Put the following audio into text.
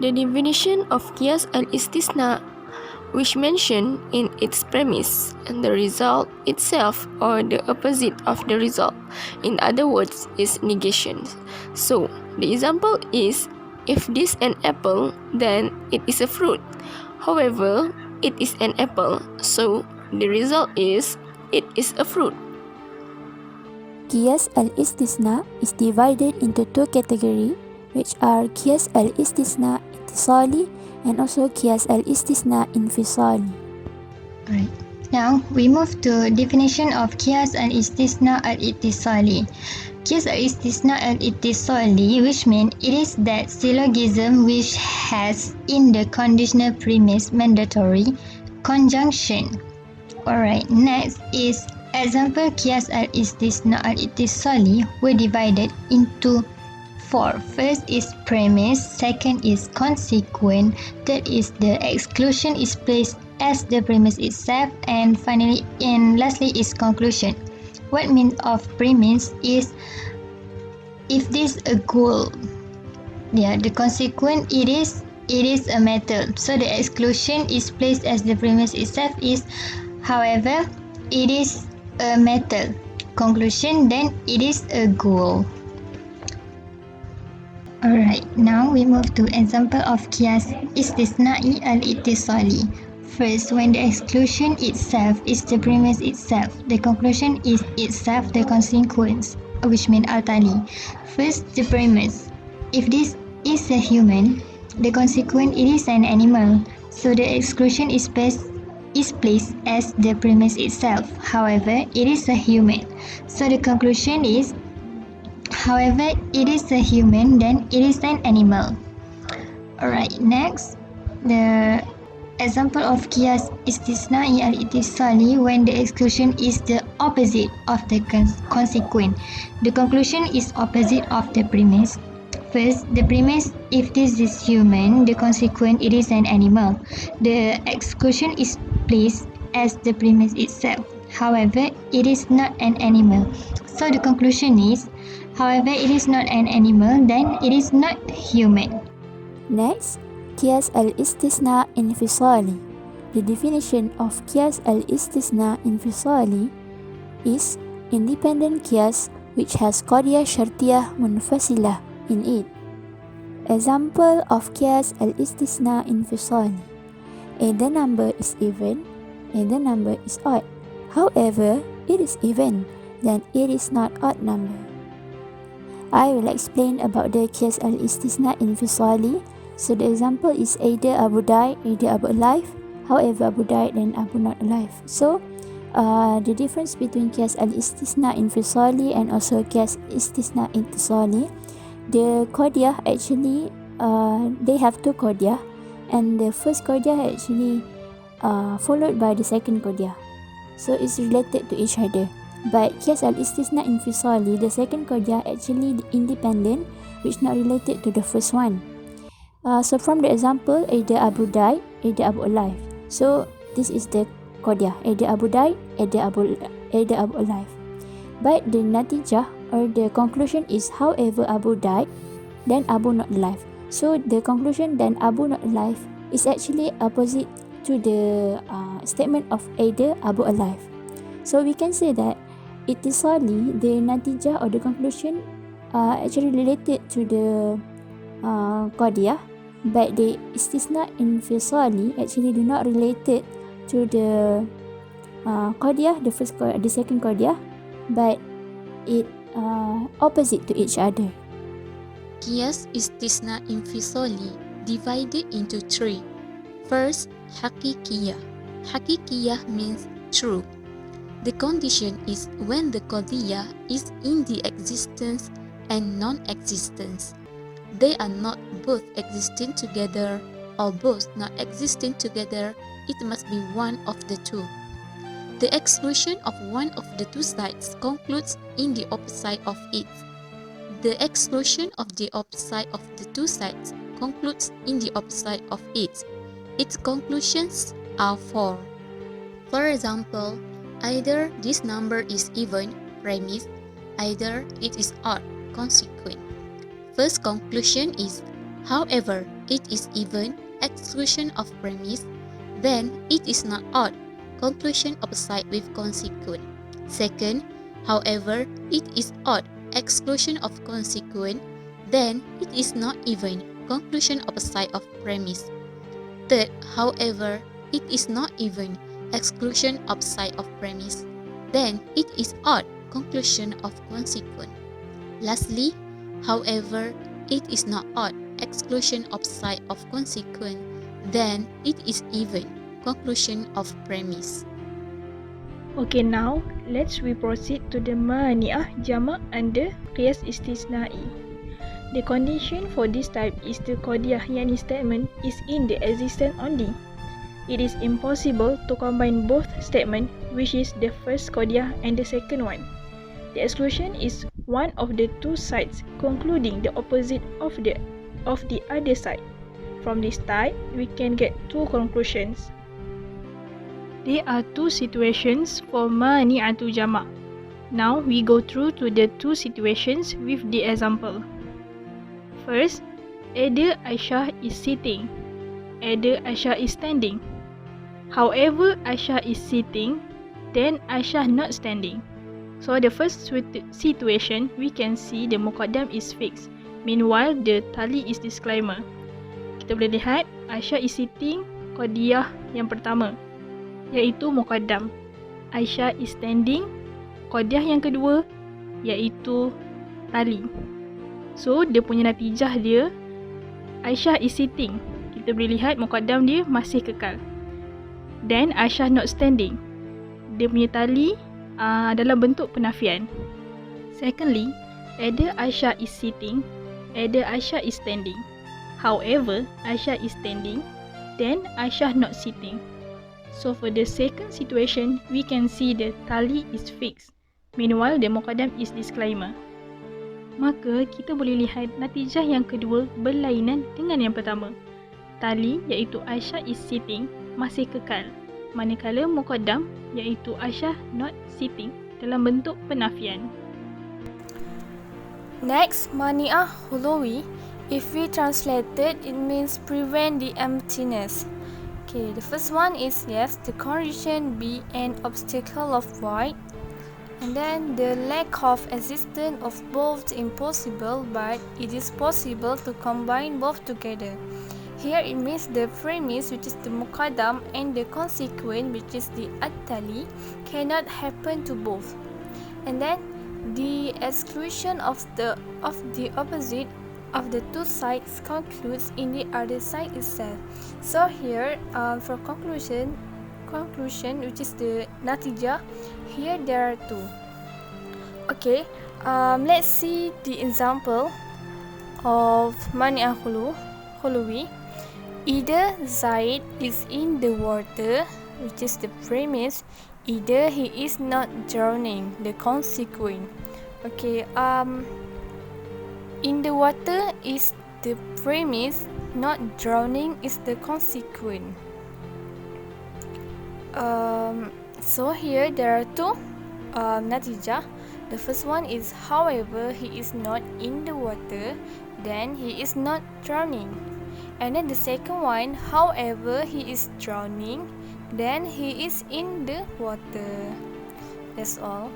The definition of Qiyas al-Istisna, which mention in its premise and the result itself or the opposite of the result. In other words, is negation. So, the example is, if this an apple, then it is a fruit. However, it is an apple, so the result is, it is a fruit. Qiyas al-Istisna is divided into two categories, which are Qiyas al-Istisna ittisali and also Qiyas al-Istisna infisali. Alright. Now we move to definition of Qiyas al-Istisna al-Ittisali. Qiyas al-Istisna al-Ittisali, which means it is that syllogism which has in the conditional premise mandatory conjunction. Alright, next is example Qiyas al-Istisna al-Ittisali were divided into four. First is premise, second is consequent, third is the exclusion is placed as the premise itself, and finally and lastly is conclusion. What means of premise is if this a goal, the consequent it is a method. So the exclusion is placed as the premise itself is, however, it is a method. Conclusion, then it is a goal. Alright, now we move to example of Qiyas Istisna'i al-Ittisali. First, when the exclusion itself is the premise itself, the conclusion is itself the consequence, which means al-tali. First, the premise. If this is a human, the consequent it is an animal, so the exclusion is placed as the premise itself. However, it is a human, so the conclusion is, however, it is a human, then it is an animal. Alright, next, the example of Qiyas Istisna'i al-Ittisali when the exclusion is the opposite of the consequent. The conclusion is opposite of the premise. First, the premise, if this is human, the consequent it is an animal. The exclusion is placed as the premise itself. However, it is not an animal. So the conclusion is, however, it is not an animal, then it is not human. Next, Qiyas al-Istisna infisali. The definition of Qiyas al-Istisna infisali is independent Qiyas which has qadiyah syartiyah munfasilah in it. Example of Qiyas al-Istisna infisali. Either number is even, either number is odd. However, it is even, then it is not odd number. I will explain about the Qiyas al-Istisna infisali. So the example is either Abu died, either Abu alive. However, Abu died, then Abu not alive. So the difference between Qiyas al-Istisna infisali and also Qiyas Istisna ittisali, the qadiyah actually they have two qadiyah, and the first qadiyah actually followed by the second qadiyah. So it's related to each other. But Qiyas al-Istisna infisali, the second qadiyah actually independent, which not related to the first one. So from the example, either Abu died, either Abu alive. So this is the qadiyah, either Abu died, either Abu alive. But the natijah or the conclusion is, however Abu died, then Abu not alive. So the conclusion then Abu not alive is actually opposite to the statement of either Abu alive. So we can say that ittisali, the natijah or the conclusion actually related to the qadiyah, but the istisna infisali actually do not related to the qadiyah, the second qadiyah, but it opposite to each other. Qiyas Istisna infisali divided into three. First, Haqiqiyah. Haqiqiyah means true. The condition is when the qadiyah is in the existence and non-existence. They are not both existing together or both not existing together. It must be one of the two. The exclusion of one of the two sides concludes in the opposite of it. The exclusion of the opposite of the two sides concludes in the opposite of it. Its conclusions are four. For example, either this number is even, premise, either it is odd, consequent. First conclusion is, however, it is even, exclusion of premise, then it is not odd, conclusion opposite with consequent. Second, however, it is odd, exclusion of consequent, then it is not even, conclusion opposite of premise. Third, however, it is not even, exclusion opposite of premise, then it is odd, conclusion of consequent. Lastly, however, it is not odd, exclusion opposite of consequent, then it is even, conclusion of premise. Okay, now let's proceed to the mani'ah jamak under qiyas istisna'i. The condition for this type is the qadiyah yani statement is in the existence only. It is impossible to combine both statement, which is the first qadiyah and the second one. The exclusion is one of the two sides concluding the opposite of the other side. From this type, we can get two conclusions. There are two situations for mani'atu jamak. Now we go through to the two situations with the example. First, either Aisyah is sitting, either Aisyah is standing. However, Aisyah is sitting, then Aisyah not standing. So the first situation, we can see the muqaddam is fixed. Meanwhile, the tali is disclaimer. Kita boleh lihat Aisyah is sitting, qadiyah yang pertama, iaitu muqaddam. Aisyah is standing, qadiyah yang kedua, iaitu tali. So, dia punya natijah dia, Aisyah is sitting. Kita boleh lihat muqaddam dia masih kekal. Then, Aisyah not standing. Dia punya tali dalam bentuk penafian. Secondly, either Aisyah is sitting, either Aisyah is standing. However, Aisyah is standing, then Aisyah not sitting. So, for the second situation, we can see the tali is fixed. Meanwhile, the muqaddam is disclaimer. Maka, kita boleh lihat natijah yang kedua berlainan dengan yang pertama. Tali, iaitu Aisyah is sitting, masih kekal. Manakala muqaddam, iaitu Aisyah not sitting, dalam bentuk penafian. Next, mani'ah huluwi. If we translate it, it means prevent the emptiness. Okay, the first one is yes, the condition be an obstacle of void. And then the lack of existence of both impossible, but it is possible to combine both together. Here it means the premise, which is the muqaddam, and the consequent, which is the at-tali, cannot happen to both. And then the exclusion of the opposite of the two sides concludes in the other side itself. So here, for conclusion, which is the natijah, here there are two. Okay, let's see the example of mani'ah huluwi. Either Zaid is in the water, which is the premise, either he is not drowning, the consequent. Okay, in the water is the premise, not drowning is the consequent. So here there are two natijah. The first one is however he is not in the water, then he is not drowning. And then the second one, however he is drowning, then he is in the water. That's all.